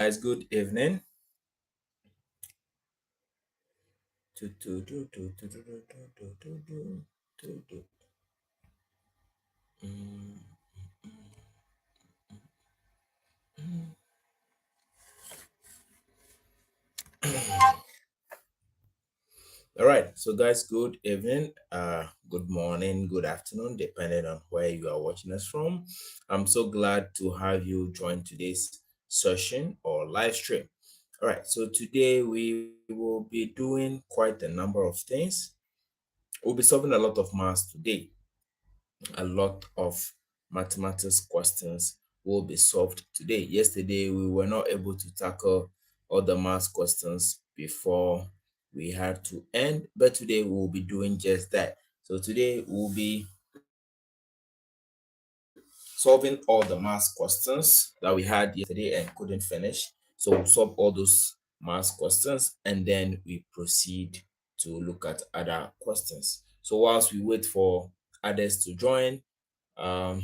Guys, good evening. All right, so guys, good evening, good morning, good afternoon, depending on where you are watching us from. I'm so glad to have you join today's session or live stream. All right, so today we will be doing quite a number of things. We'll be solving a lot of maths today. A lot of mathematics questions will be solved today. Yesterday, we were not able to tackle all the math questions before we had to end, but today we'll be doing just that. So today we'll be solving all the math questions that we had yesterday and couldn't finish. So we'll solve all those math questions and then we proceed to look at other questions. So whilst we wait for others to join, um,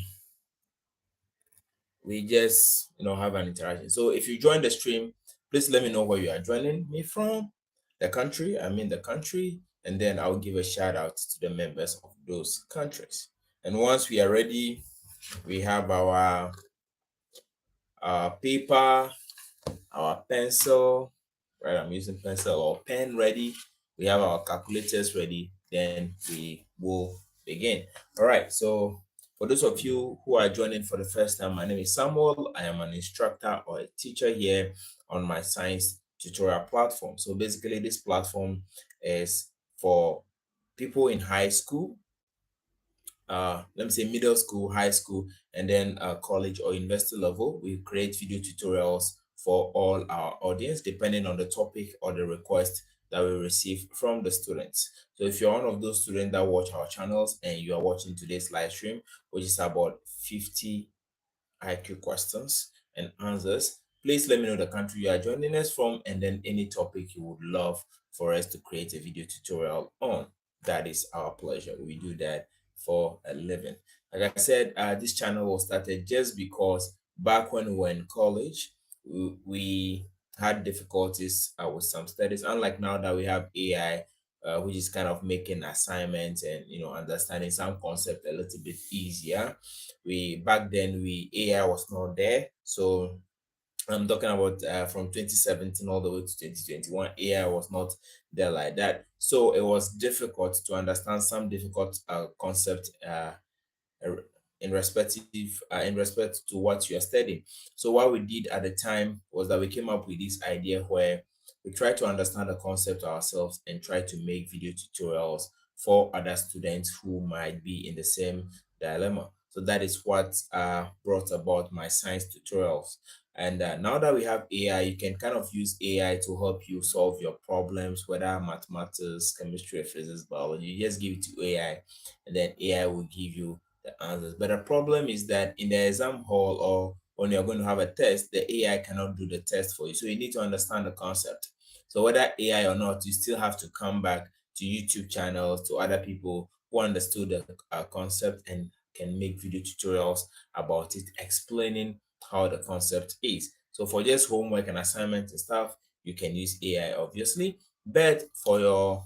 we just have an interaction. So if you join the stream, please let me know where you are joining me from, the country. I'm in the country, and then I'll give a shout out to the members of those countries. And once we are ready, we have our paper, our pencil, right? I'm using pencil or pen ready. We have our calculators ready. Then we will begin. All right. So for those of you who are joining for the first time, my name is Samuel. I am an instructor or a teacher here on my science tutorial platform. So basically, this platform is for people in high school, let me say middle school, high school, and then college or university level. We create video tutorials for all our audience, depending on the topic or the request that we receive from the students. So if you're one of those students that watch our channels and you are watching today's live stream, which is about 50 IQ questions and answers, please let me know the country you are joining us from and then any topic you would love for us to create a video tutorial on. That is our pleasure. We do that for a living. Like I said, this channel was started just because back when we were in college, we had difficulties with some studies. Unlike now that we have AI, which is kind of making assignments and understanding some concept a little bit easier. We back then we AI was not there, so I'm talking about from 2017 all the way to 2021. AI was not there like that, so it was difficult to understand some difficult concept uh, in respect to what you are studying. So what we did at the time was that we came up with this idea where we try to understand the concept ourselves and try to make video tutorials for other students who might be in the same dilemma. So that is what brought about my science tutorials. And now that we have AI, you can kind of use AI to help you solve your problems, whether mathematics, chemistry, physics, biology. You just give it to AI, and then AI will give you the answers. But the problem is that in the exam hall or when you're going to have a test, the AI cannot do the test for you. So you need to understand the concept. So whether AI or not, you still have to come back to YouTube channels, to other people who understood the concept and can make video tutorials about it, explaining how the concept is. So for just homework and assignments and stuff, you can use AI obviously. But for your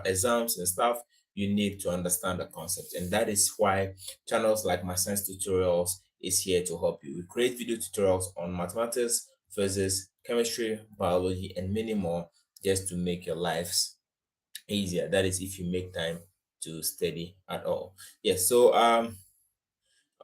exams and stuff, you need to understand the concept. And that is why channels like my science tutorials is here to help you. We create video tutorials on mathematics, physics, chemistry, biology, and many more just to make your lives easier. That is if you make time to study at all. Yes, so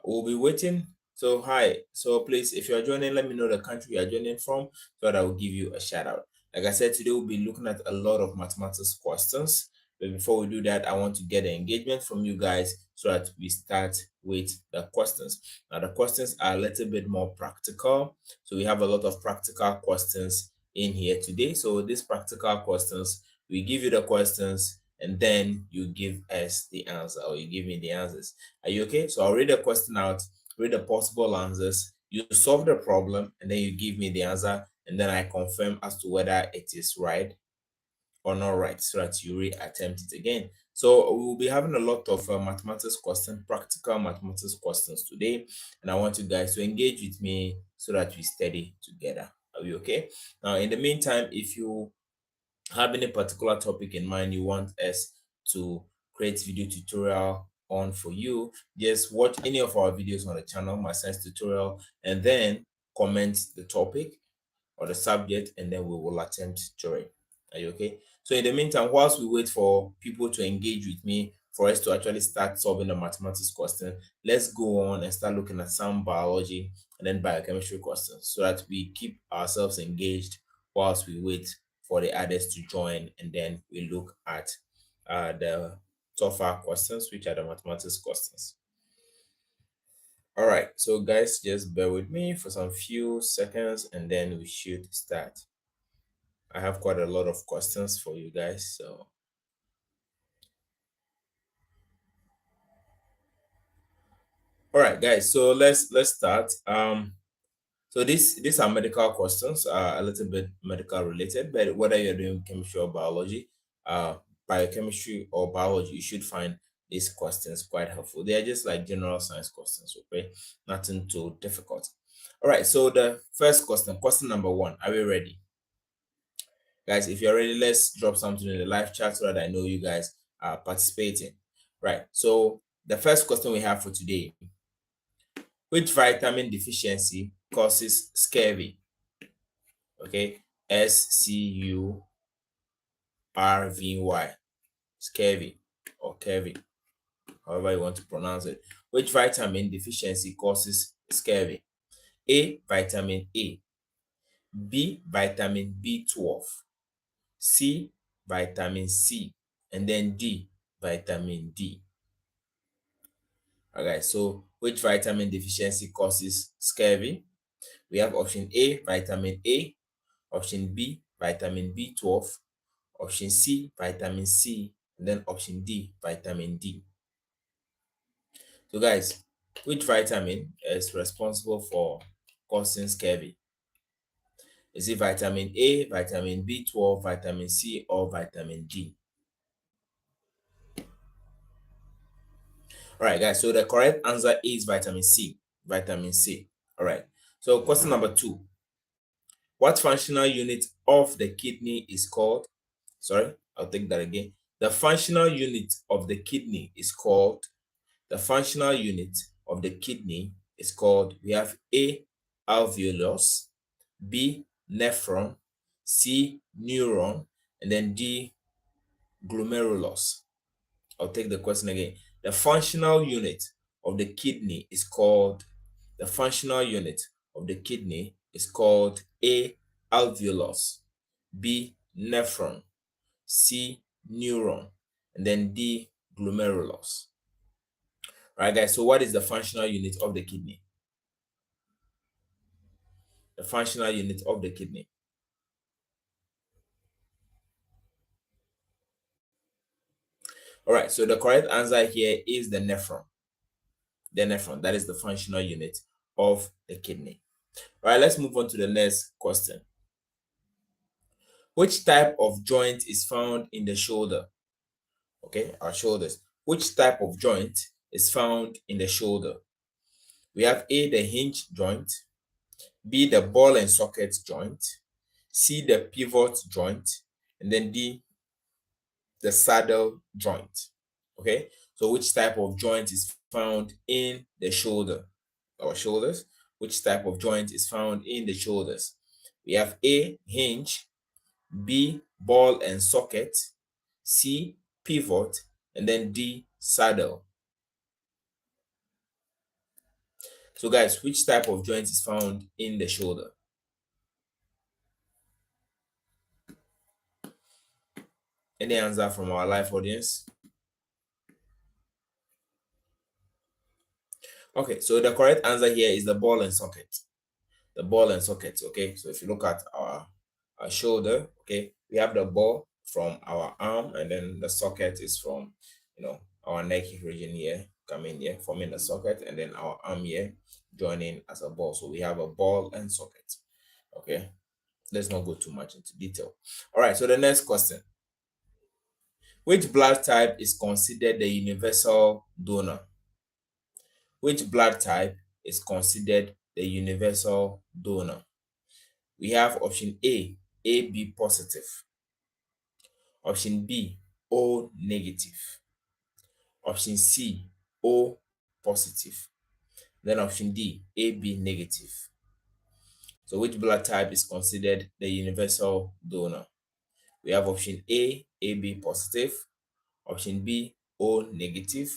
we'll be waiting. So hi. So please, if you're joining, let me know the country you're joining from so that I will give you a shout out. Like I said, today we'll be looking at a lot of mathematics questions. But before we do that, I want to get the engagement from you guys so that we start with the questions. Now, the questions are a little bit more practical. So we have a lot of practical questions in here today. So these practical questions, we give you the questions and then you give us the answer or you give me the answers. Are you okay? So I'll read the question out, read the possible answers. You solve the problem and then you give me the answer, and then I confirm as to whether it is right or not right, so that you re-attempt it again. So we will be having a lot of mathematics questions, practical mathematics questions today, and I want you guys to engage with me so that we study together. Are we okay? Now, in the meantime, if you have any particular topic in mind you want us to create video tutorial on for you, just watch any of our videos on the channel, my science tutorial, and then comment the topic or the subject, and then we will attempt to it. Are you okay? So in the meantime, whilst we wait for people to engage with me for us to actually start solving the mathematics question, let's go on and start looking at some biology and then biochemistry questions so that we keep ourselves engaged whilst we wait for the others to join, and then we look at the tougher questions, which are the mathematics questions. All right, so guys, just bear with me for some few seconds and then we should start. I have quite a lot of questions for you guys, so all right, guys. So let's start. So these are medical questions, a little bit medical related, but whether you're doing chemistry or biology, biochemistry or biology, you should find these questions quite helpful. They are just like general science questions, okay? Nothing too difficult. All right. So the first question, question number one. Are we ready? Guys, if you're ready, let's drop something in the live chat so that I know you guys are participating. Right. So the first question we have for today: which vitamin deficiency causes scurvy? Okay, SCURVY, scurvy or curvy, however you want to pronounce it. Which vitamin deficiency causes scurvy? A, vitamin A. B, vitamin B12. C, vitamin C. And then D, vitamin D. All right, so which vitamin deficiency causes scurvy? We have option A, vitamin A, option B, vitamin B12, option C, vitamin C, and then option D, vitamin D. So guys, which vitamin is responsible for causing scurvy? Is it vitamin A, vitamin B12, vitamin C, or vitamin D? All right, guys, so the correct answer is vitamin C. Vitamin C. All right. So question number two. What functional unit of the kidney is called? Sorry, I'll take that again. The functional unit of the kidney is called, the functional unit of the kidney is called, we have A, alveolus, B, nephron, C, neuron, and then D, glomerulus. I'll take the question again. The functional unit of the kidney is called, the functional unit of the kidney is called A, alveolus, B, nephron, C, neuron, and then D, glomerulus. All right, guys, so what is the functional unit of the kidney? The functional unit of the kidney. All right, so the correct answer here is the nephron. The nephron, that is the functional unit of the kidney. All right, let's move on to the next question. Which type of joint is found in the shoulder? Okay, our shoulders. Which type of joint is found in the shoulder? We have A, the hinge joint, B, the ball and socket joint, C, the pivot joint, and then D, the saddle joint. Okay, so which type of joint is found in the shoulder? Our shoulders. Which type of joint is found in the shoulders? We have A, hinge, B, ball and socket, C, pivot, and then D, saddle. So guys, which type of joint is found in the shoulder? Any answer from our live audience? Okay, so the correct answer here is the ball and socket. The ball and socket, okay? So if you look at our shoulder, okay, we have the ball from our arm, and then the socket is from, our neck region here, coming here, forming the socket, and then our arm here joining as a ball. So we have a ball and socket, okay? Let's not go too much into detail. All right, so the next question. Which blood type is considered the universal donor? Which blood type is considered the universal donor? we have option A, AB positive, option B, O negative, option C, O positive, then option D, AB negative. So which blood type is considered the universal donor? We have option A, AB positive, option B, O negative,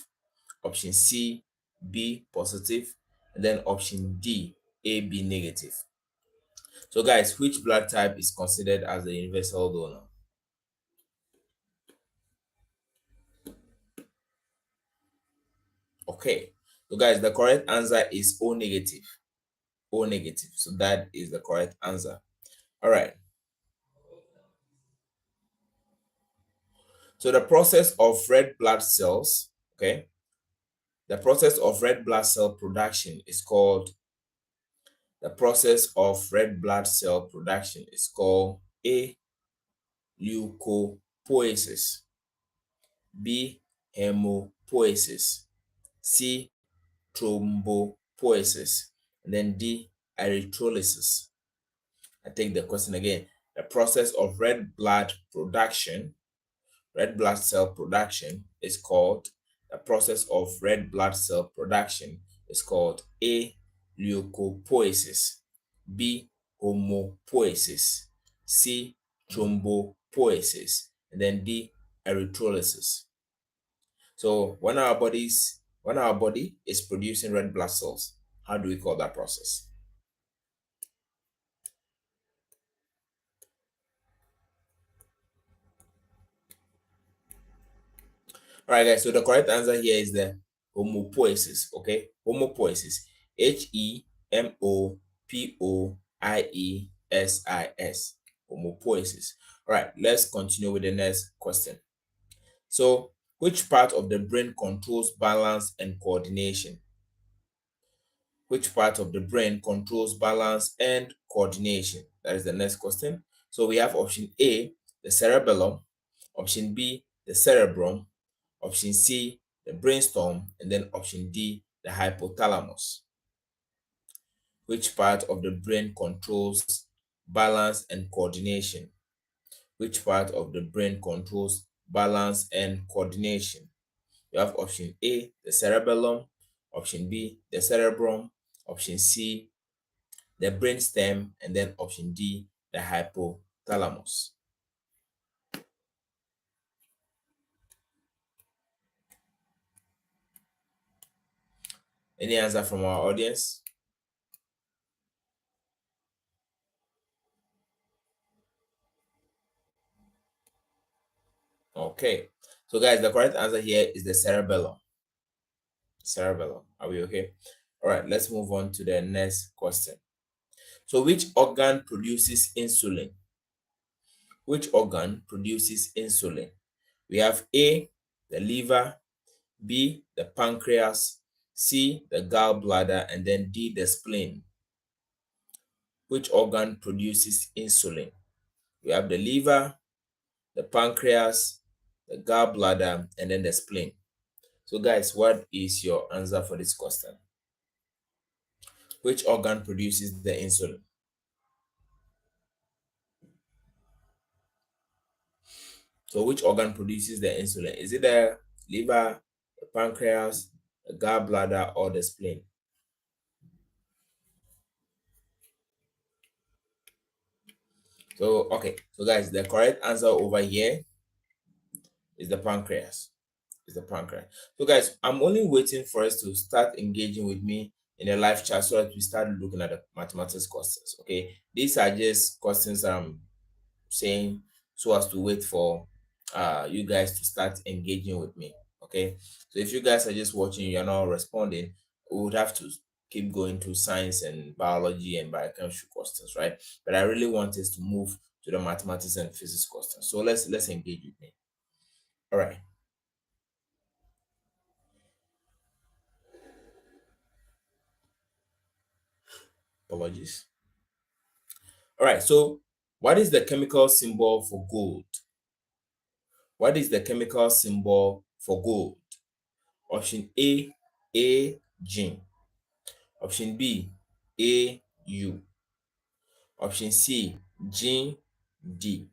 option C, B positive, and then option D, AB negative. So guys, which blood type is considered as the universal donor? Okay, so guys, the correct answer is O negative. O negative. So that is the correct answer. All right. So the process of red blood cells, okay, the process of red blood cell production is called the process of red blood cell production is called A, leukopoiesis, B, hemopoiesis, C, thrombopoiesis, and then D, erythrolysis. I take the question again. The process of red blood cell production is called the process of red blood cell production is called A, leukopoiesis, B, homopoiesis, C, thrombopoiesis, and then D, erythrolysis. So when our body is producing red blood cells, how do we call that process? All right, guys. So the correct answer here is the homopoiesis. Okay, homopoiesis. Hemopoiesis. Homopoiesis. All right. Let's continue with the next question. So, which part of the brain controls balance and coordination? Which part of the brain controls balance and coordination? That is the next question. So we have option A, the cerebellum, option B, the cerebrum, option C, the brainstem, and then option D, the hypothalamus. Which part of the brain controls balance and coordination? Which part of the brain controls balance and coordination? You have option A, the cerebellum, option B, the cerebrum, option C, the brainstem, and then option D, the hypothalamus. Any answer from our audience? Okay. So guys, the correct answer here is the cerebellum. Cerebellum. Are we okay? All right, let's move on to the next question. So which organ produces insulin? Which organ produces insulin? We have A, the liver, B, the pancreas, C, the gallbladder, and then D, the spleen. Which organ produces insulin? We have the liver, the pancreas, the gallbladder, and then the spleen. So guys, what is your answer for this question? Which organ produces the insulin? So which organ produces the insulin? Is it the liver, the pancreas, the gallbladder, or the spleen? So, okay. So guys, the correct answer over here is the pancreas. Is the pancreas. So guys, I'm only waiting for us to start engaging with me in a live chat so that we start looking at the mathematics questions. Okay. These are just questions I'm saying so as to wait for you guys to start engaging with me. Okay. So if you guys are just watching, you're not responding, we would have to keep going to science and biology and biochemistry questions, right? But I really want us to move to the mathematics and physics questions. So let's engage with me. All right. Apologies. All right. So what is the chemical symbol for gold? What is the chemical symbol for gold? Option A, Ag. Option B, AU. Option C, gene D.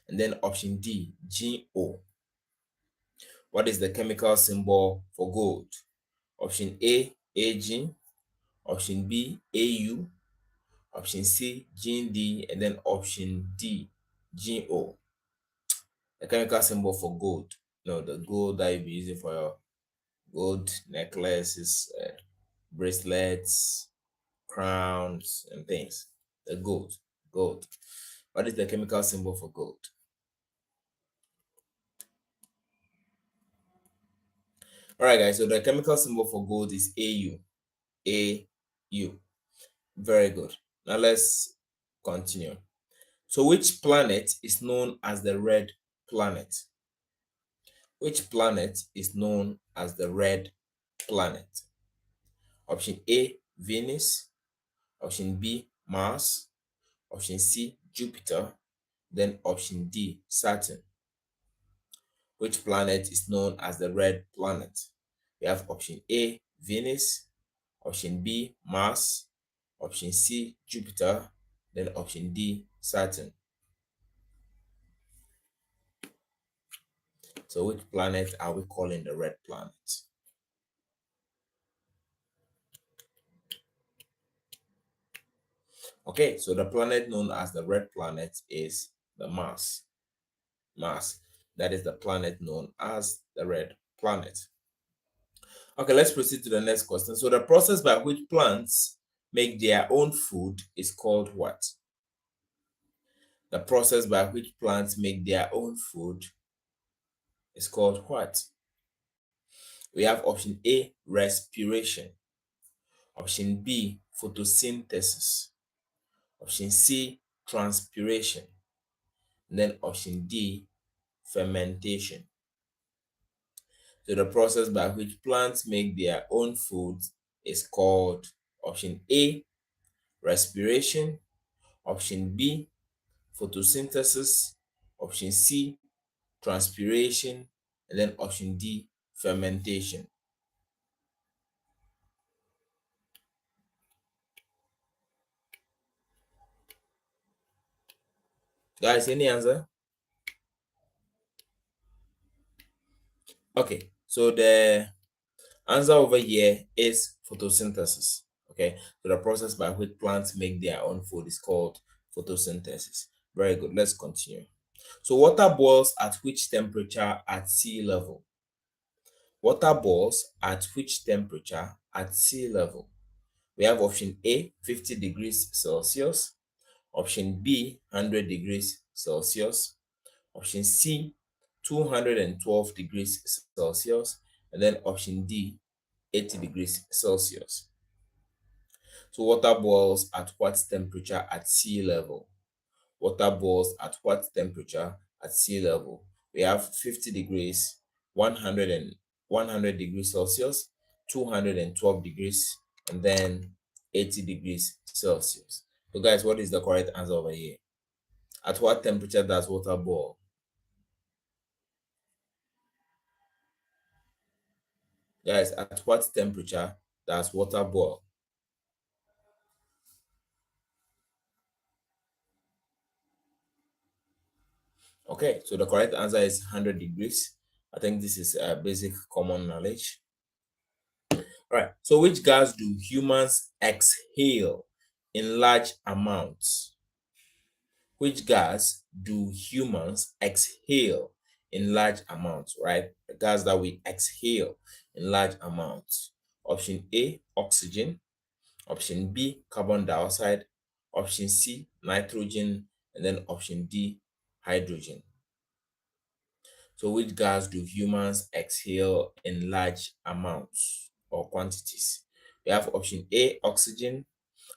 And then option D, gene O. What is the chemical symbol for gold? Option A, Ag. Option B, Au. Option C, gene D. And then option D, gene O. The chemical symbol for gold. No, the gold that you'll be using for your gold necklaces, bracelets, crowns, and things. The gold. Gold. What is the chemical symbol for gold? All right, guys. So the chemical symbol for gold is Au. Au. Very good. Now let's continue. So which planet is known as the red planet? Which planet is known as the red planet? Option A, Venus. Option B, Mars. Option C, Jupiter. Then option D, Saturn. Which planet is known as the red planet? We have option A, Venus. Option B, Mars. Option C, Jupiter. Then option D, Saturn. So which planet are we calling the red planet? Okay, so the planet known as the red planet is the Mars. Mars. That is the planet known as the red planet. Okay, let's proceed to the next question. So the process by which plants make their own food is called what? The process by which plants make their own food is called what? We have option A, respiration. Option B, photosynthesis. Option C, transpiration. And then option D, fermentation. So the process by which plants make their own food is called option A, respiration. Option B, photosynthesis. Option C, transpiration. And then option D, fermentation. Guys, any answer? Okay, so the answer over here is photosynthesis. Okay, so the process by which plants make their own food is called photosynthesis. Very good. Let's continue. So water boils at which temperature at sea level? Water boils at which temperature at sea level? We have option A, 50 degrees Celsius. Option B, 100 degrees Celsius. Option C, 212 degrees Celsius. And then option D, 80 degrees Celsius. So water boils at what temperature at sea level? Water boils at what temperature at sea level? We have 50 degrees, 100 degrees Celsius, 212 degrees, and then 80 degrees Celsius. So guys, what is the correct answer over here? At what temperature does water boil? Guys, at what temperature does water boil? Okay, so the correct answer is 100 degrees. I think this is a basic common knowledge. All right, so which gas do humans exhale in large amounts? Which gas do humans exhale in large amounts, right? The gas that we exhale in large amounts. Option A, oxygen. Option B, carbon dioxide. Option C, nitrogen. And then option D, hydrogen. So which gas do humans exhale in large amounts or quantities? We have option A, oxygen.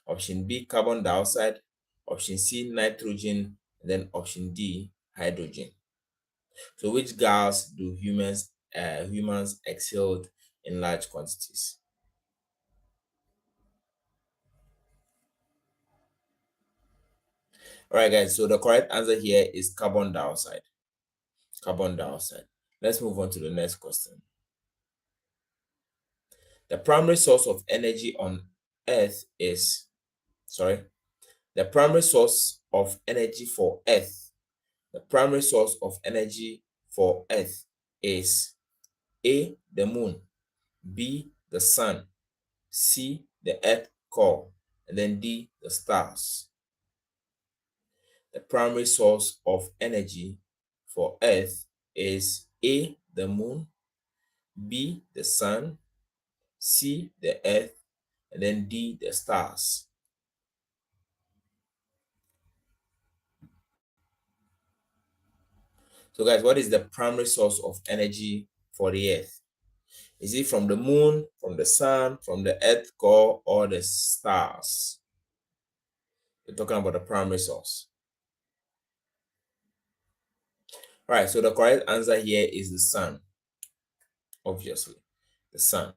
Option B, carbon dioxide. Option C, nitrogen. And then option D, hydrogen. So which gas do humans exhale in large quantities? All right, guys. So the correct answer here is carbon dioxide. Carbon dioxide. Let's move on to the next question. The primary source of energy on Earth is, sorry, The primary source of energy for Earth, the primary source of energy for Earth is A, the moon, B, the sun, C, the earth core, and then D, the stars. The primary source of energy for Earth is A, the moon, B, the sun, C, the earth, and then D, the stars. So guys, what is the primary source of energy for the Earth? Is it from the moon, from the sun, from the earth core, or the stars? We're talking about the primary source. All right, so the correct answer here is the sun, obviously, the sun.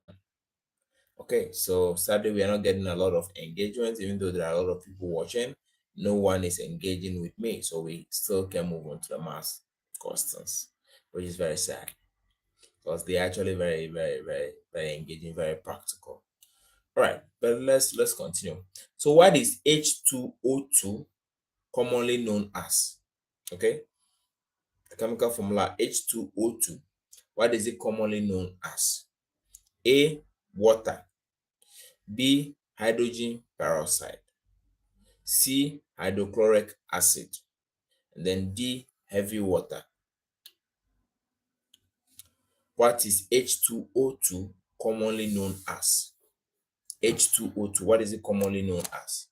Okay, so sadly, we are not getting a lot of engagement, even though there are a lot of people watching. No one is engaging with me, so we still can move on to the math questions, which is very sad because they're actually very, very, very, very engaging, very practical. All right, but let's continue. So, what is H2O2 commonly known as? Okay, the chemical formula H2O2. What is it commonly known as? A, water. B, hydrogen peroxide. C, hydrochloric acid. And then D, heavy water. What is H2O2 commonly known as? H2O2, what is it commonly known as?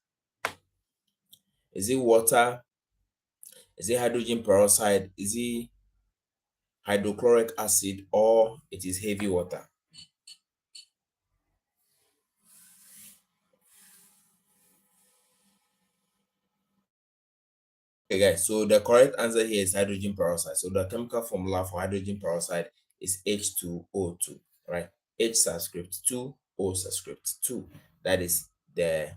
Is it water? Is it hydrogen peroxide? Is it hydrochloric acid, or it is heavy water? Okay, guys, so the correct answer here is hydrogen peroxide. So the chemical formula for hydrogen peroxide is H2O2, right? H subscript 2, O subscript 2. That is the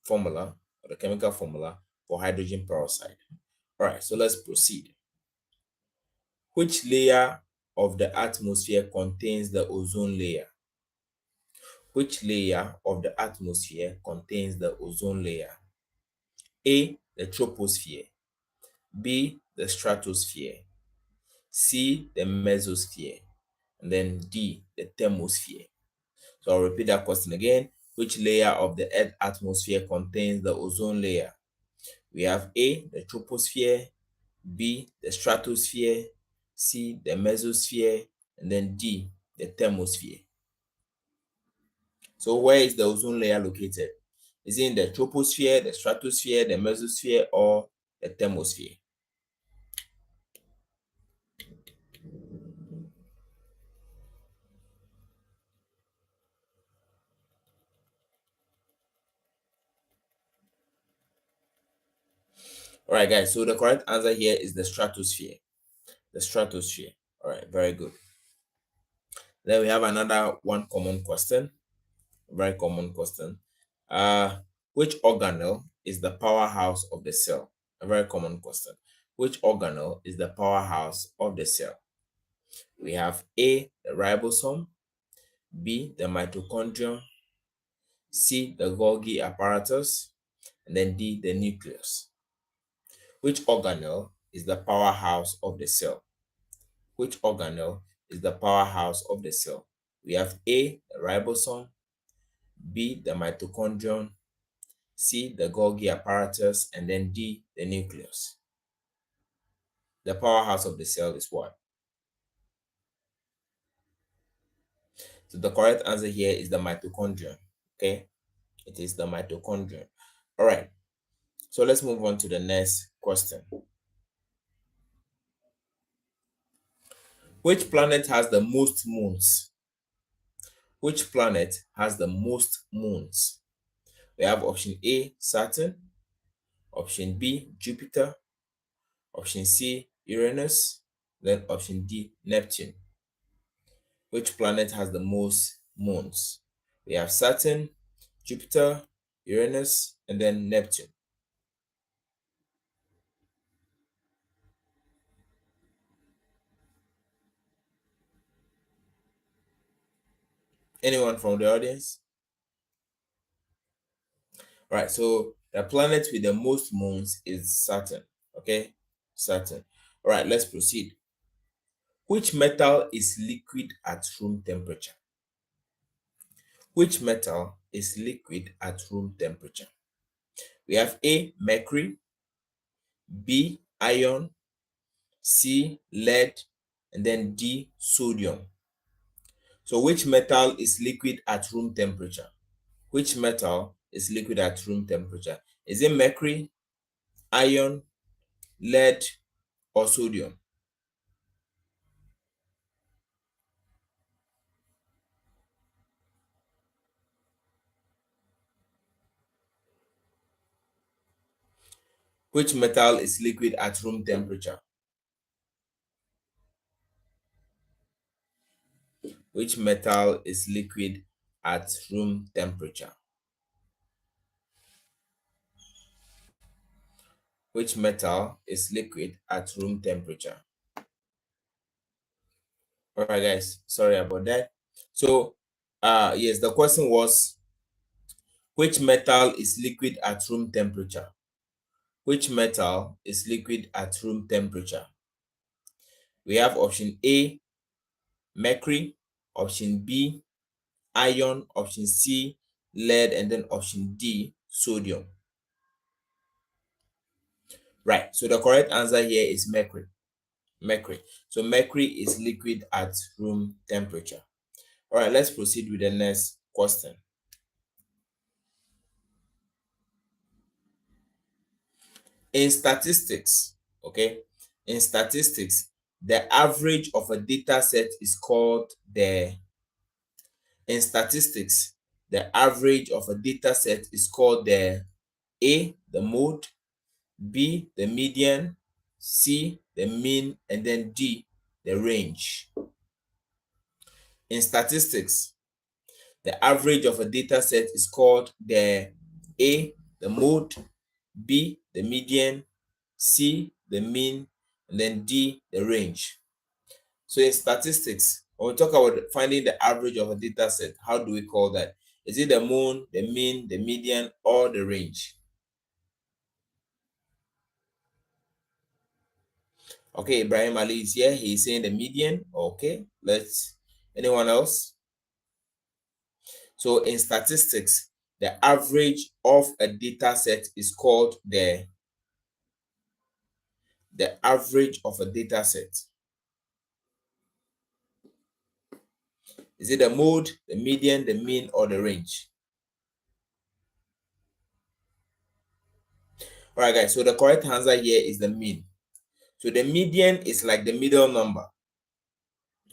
formula, or the chemical formula for hydrogen peroxide. All right, so let's proceed. Which layer of the atmosphere contains the ozone layer? Which layer of the atmosphere contains the ozone layer? A, the troposphere. B, the stratosphere. C, the mesosphere. And then D, the thermosphere. So I'll repeat that question again. Which layer of the Earth atmosphere contains the ozone layer? We have A, the troposphere, B, the stratosphere, C, the mesosphere, and then D, the thermosphere. So where is the ozone layer located? Is it in the troposphere, the stratosphere, the mesosphere, or the thermosphere? All right, guys, so the correct answer here is the stratosphere. The stratosphere. All right, very good. Then we have another one common question, very common question. Which organelle is the powerhouse of the cell? A very common question. Which organelle is the powerhouse of the cell? We have A, the ribosome, B, the mitochondrion, C, the Golgi apparatus, and then D, the nucleus. Which organelle is the powerhouse of the cell? Which organelle is the powerhouse of the cell? We have A, the ribosome, B, the mitochondrion, C, the Golgi apparatus, and then D, the nucleus. The powerhouse of the cell is what? So the correct answer here is the mitochondrion. Okay, it is the mitochondrion. All right, so let's move on to the next question. Which planet has the most moons? Which planet has the most moons? We have option A, Saturn, option B, Jupiter, option C, Uranus, then option D, Neptune. Which planet has the most moons? We have Saturn, Jupiter, Uranus, and then Neptune. Anyone from the audience? All right, so The planet with the most moons is Saturn. Okay, Saturn. All right, let's proceed. Which metal is liquid at room temperature? Which metal is liquid at room temperature? We have A, mercury, B, iron, C, lead, and then D, sodium. So which metal is liquid at room temperature? Which metal is liquid at room temperature? Is it mercury, iron, lead, or sodium? Which metal is liquid at room temperature? Which metal is liquid at room temperature? Which metal is liquid at room temperature? All right, guys, sorry about that. So, yes, the question was, which metal is liquid at room temperature? Which metal is liquid at room temperature? We have option A, mercury, option B, iron, option C, lead, and then option D, sodium. Right, so the correct answer here is mercury. Mercury. So mercury is liquid at room temperature. All right, let's proceed with the next question. In statistics, okay, in statistics, the average of a data set is called the, in statistics, the average of a data set is called the A, the mode, B, the median, C, the mean, and then D, the range. In statistics, the average of a data set is called the A, the mode, B, the median, C, the mean, and then D, the range. So in statistics, when we talk about finding the average of a data set, how do we call that? Is it the mean, the median, or the range? Okay, Ibrahim Ali is here. He's saying the median. Okay, let's, anyone else? So in statistics, the average of a data set is called the average of a data set. Is it the mode, the median, the mean, or the range? All right, guys, so the correct answer here is the mean. So the median is like the middle number.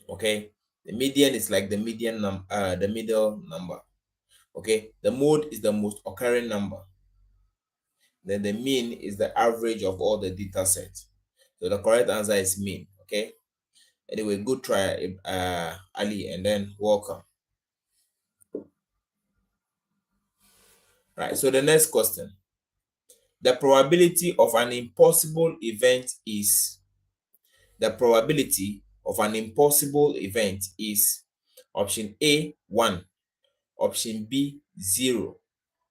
Okay, the median is like the the middle number. Okay, the mode is the most occurring number. Then the mean is the average of all the data sets. So the correct answer is mean. Okay. Anyway, good try, Ali, and then welcome. Right. So the next question: the probability of an impossible event is. The probability of an impossible event is option A 1, option B 0,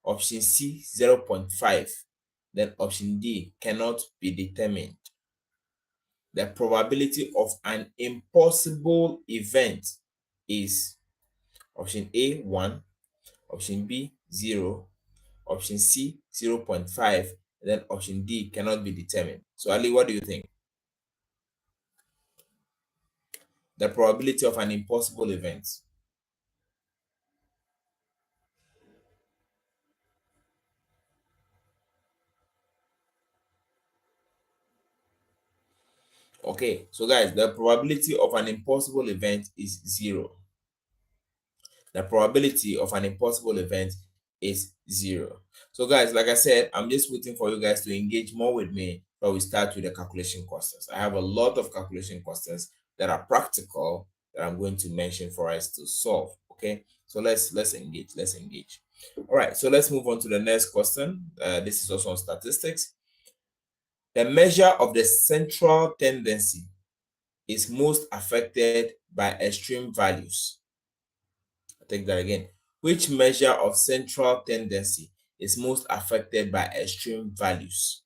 option C 0.5, then option D cannot be determined. The probability of an impossible event is option A 1, option B 0, option C 0.5, and then option D cannot be determined. So Ali, what do you think? The probability of an impossible event. Okay, so guys, the probability of an impossible event is 0. The probability of an impossible event is 0. So guys, like I said, I'm just waiting for you guys to engage more with me before we start with the calculation questions. I have a lot of calculation questions that are practical that I'm going to mention for us to solve. Okay, so let's engage. Let's engage. All right, so let's move on to the next question. This is also on statistics. The measure of the central tendency is most affected by extreme values. I'll take that again. Which measure of central tendency is most affected by extreme values?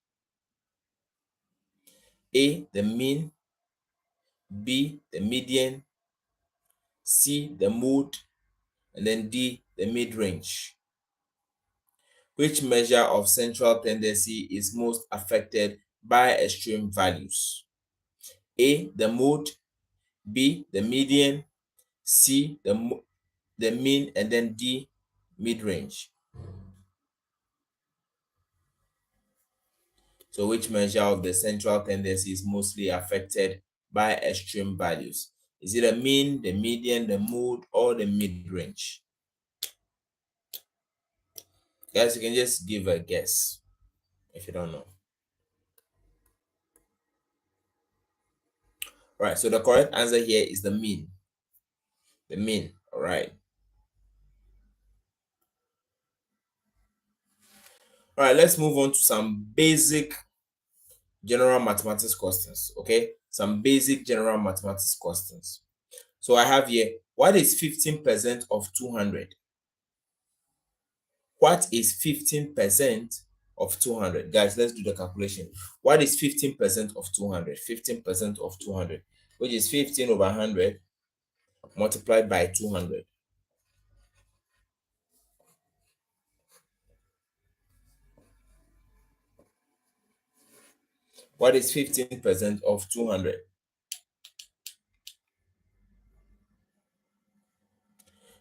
A, the mean, B, the median, C, the mode, and then D, the mid-range. Which measure of central tendency is most affected by extreme values? A, the mode, B, the median, C, the mean, and then D, mid-range. So which measure of the central tendency is mostly affected by extreme values? Is it the mean, the median, the mode, or the mid-range? Guys, you can just give a guess if you don't know. Right, so the correct answer here is the mean. The mean, all right. All right, let's move on to some basic general mathematics questions, okay? Some basic general mathematics questions. So I have here, what is 15% of 200? What is 15% of 200? Guys, let's do the calculation. What is 15% of 200? 15% of 200, which is 15 over 100 multiplied by 200. What is 15% of 200?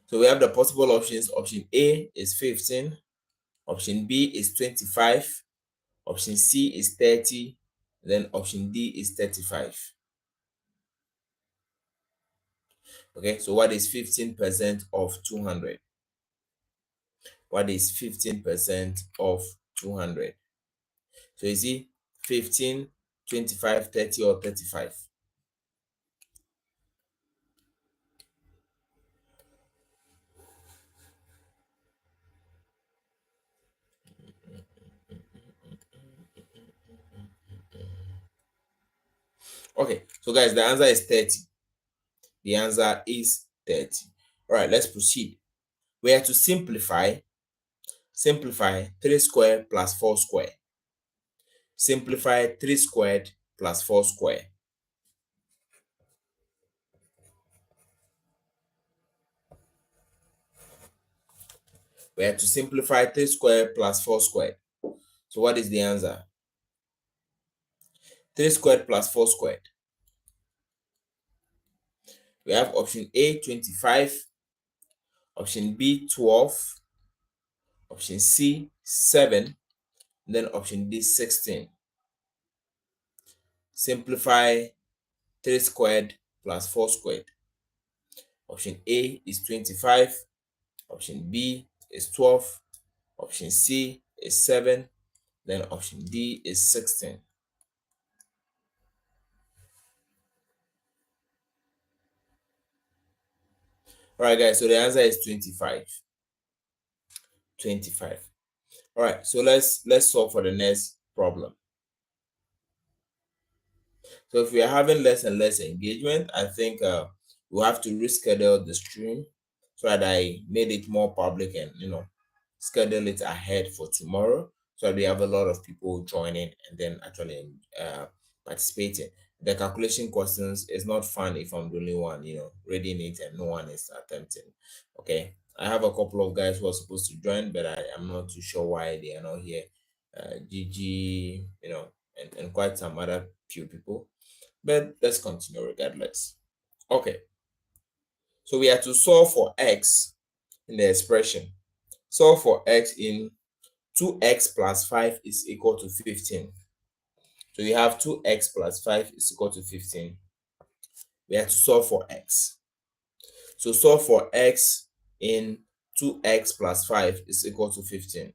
So we have the possible options. Option A is 15. Option B is 25. Option C is 30. Then option D is 35. Okay, so what is 15% of 200? What is 15% of 200? So is it 15, 25, 30, or 35? Okay, so guys, the answer is 30. The answer is 30. All right, let's proceed. We have to simplify 3 squared plus 4 squared. Simplify 3 squared plus 4 squared. We have to simplify 3 squared plus 4 squared. So what is the answer? 3 squared plus 4 squared. We have option A, 25, option B, 12, option C, 7, and then option D, 16. Simplify 3 squared plus 4 squared. Option A is 25, option B is 12, option C is 7, then option D is 16. All right, guys, so the answer is 25. 25. All right, so let's solve for the next problem. So if we are having less and less engagement, I think we'll have to reschedule the stream so that I made it more public and schedule it ahead for tomorrow so that we have a lot of people joining and then actually participating. The calculation questions is not fun if I'm the only one, reading it and no one is attempting. Okay. I have a couple of guys who are supposed to join, but I am not too sure why they are not here. Gigi, and quite some other few people. But let's continue regardless. Okay. So we have to solve for x in the expression. Solve for x in 2x plus 5 is equal to 15. So we have 2x plus 5 is equal to 15. We have to solve for x. So solve for x in 2x plus 5 is equal to 15.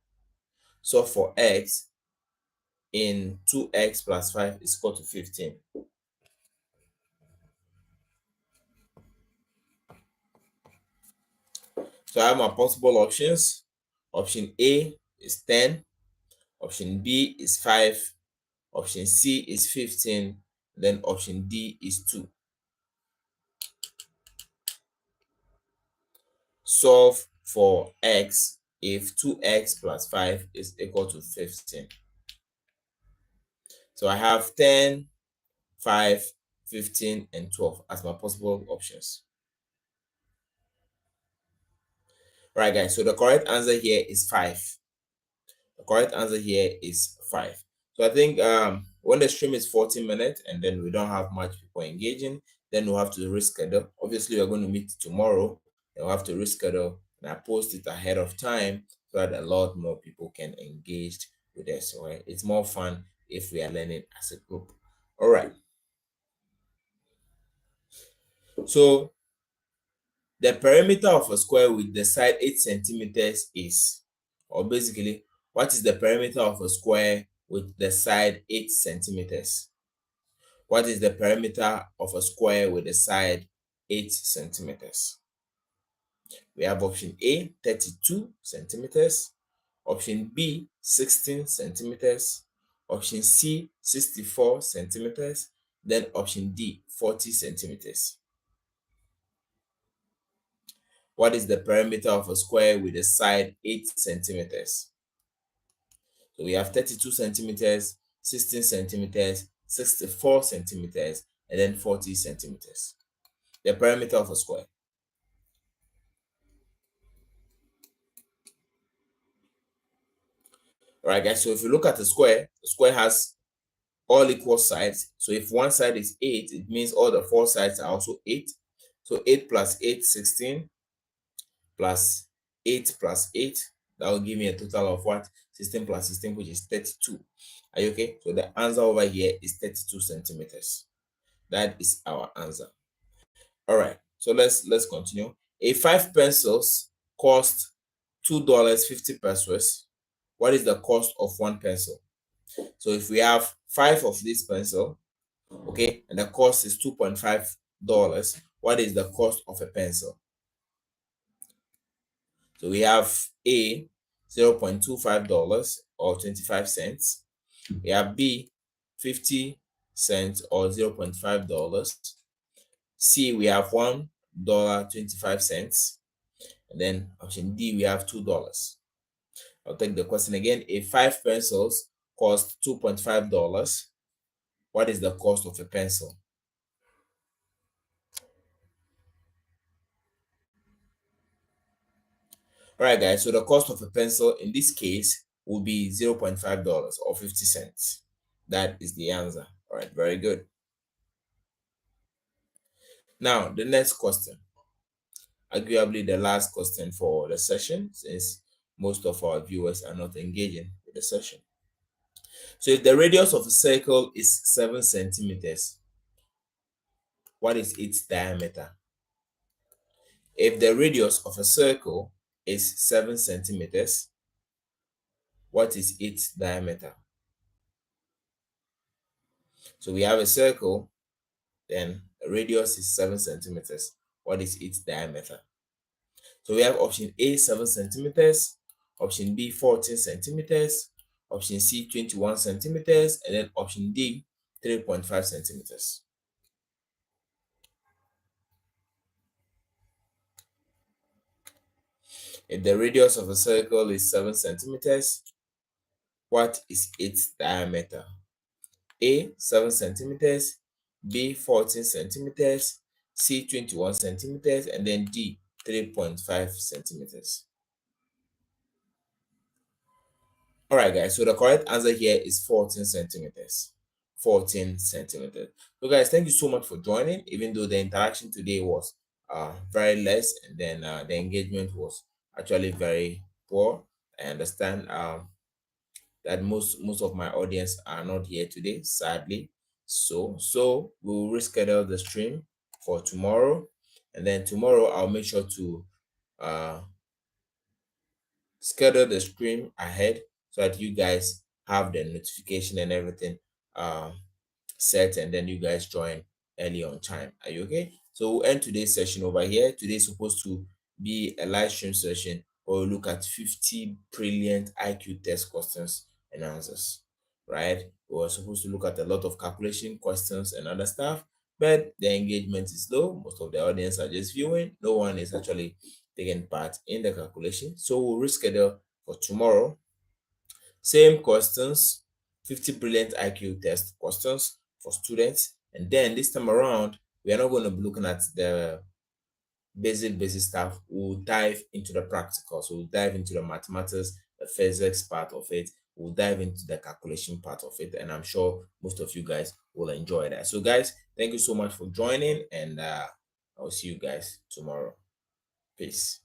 Solve for x in 2x plus 5 is equal to 15. So I have my possible options. Option A is 10. Option B is 5. Option C is 15. Then option D is 2. Solve for x if 2x plus 5 is equal to 15. So I have 10, 5, 15, and 12 as my possible options. Right, guys, so the correct answer here is 5. The correct answer here is 5. So I think when the stream is 40 minutes and then we don't have much people engaging, then we'll have to reschedule. Obviously, we're going to meet tomorrow, and we'll have to reschedule, and I post it ahead of time so that a lot more people can engage with us. Right? It's more fun if we are learning as a group. All right. So the perimeter of a square with the side 8 centimeters is, or basically, what is the perimeter of a square with the side 8 centimeters? What is the perimeter of a square with the side 8 centimeters? We have option A, 32 centimeters, option B, 16 centimeters, option C, 64 centimeters, then option D, 40 centimeters. What is the perimeter of a square with a side 8 centimeters? So we have 32 centimeters, 16 centimeters, 64 centimeters, and then 40 centimeters. The perimeter of a square. All right, guys, so if you look at the square has all equal sides. So if one side is 8, it means all the four sides are also 8. So 8 plus 8, 16, plus 8 plus 8, that will give me a total of what? 16 plus 16, which is 32. Are you okay? So the answer over here is 32 centimeters. That is our answer. All right, so let's continue. A 5 pencils cost $2.50. What is the cost of one pencil? So if we have 5 of this pencil, okay, and the cost is $2.5, what is the cost of a pencil? So we have A, $0.25 or 25 cents. We have B, 50 cents or $0.5. C, we have $1.25. And then option D, we have $2. I'll take the question again. If 5 pencils cost $2.5, what is the cost of a pencil? All right, guys, so the cost of a pencil in this case will be $0.5 or 50 cents. That is the answer. All right, very good. Now, the next question, arguably the last question for the session, since most of our viewers are not engaging with the session. So if the radius of a circle is 7 centimeters, what is its diameter? If the radius of a circle is 7 centimeters, what is its diameter? So we have a circle, then the radius is 7 centimeters. What is its diameter? So we have option A, 7 centimeters, option B, 14 centimeters, option C, 21 centimeters, and then option D, 3.5 centimeters. If the radius of a circle is 7 centimeters, what is its diameter? A, 7 centimeters, B, 14 centimeters, C, 21 centimeters, and then D, 3.5 centimeters. All right, guys, so the correct answer here is 14 centimeters. 14 centimeters. So, guys, thank you so much for joining, even though the interaction today was very less, and then the engagement was actually very poor. I understand that most of my audience are not here today, sadly. So we'll reschedule the stream for tomorrow, and then tomorrow I'll make sure to uh schedule the stream ahead so that you guys have the notification and everything set, and then you guys join early on time. Are you okay? So we'll end today's session over here. Today's supposed to be a live stream session where we look at 50 brilliant IQ test questions and answers, right? We were supposed to look at a lot of calculation questions and other stuff, but the engagement is low. Most of the audience are just viewing. No one is actually taken part in the calculation. So we'll reschedule for tomorrow. Same questions, 50 brilliant IQ test questions for students. And then this time around, we are not going to be looking at the basic stuff. We'll dive into the practical. So we'll dive into the mathematics, the physics part of it. We'll dive into the calculation part of it. And I'm sure most of you guys will enjoy that. So guys, thank you so much for joining, and I'll see you guys tomorrow. Peace.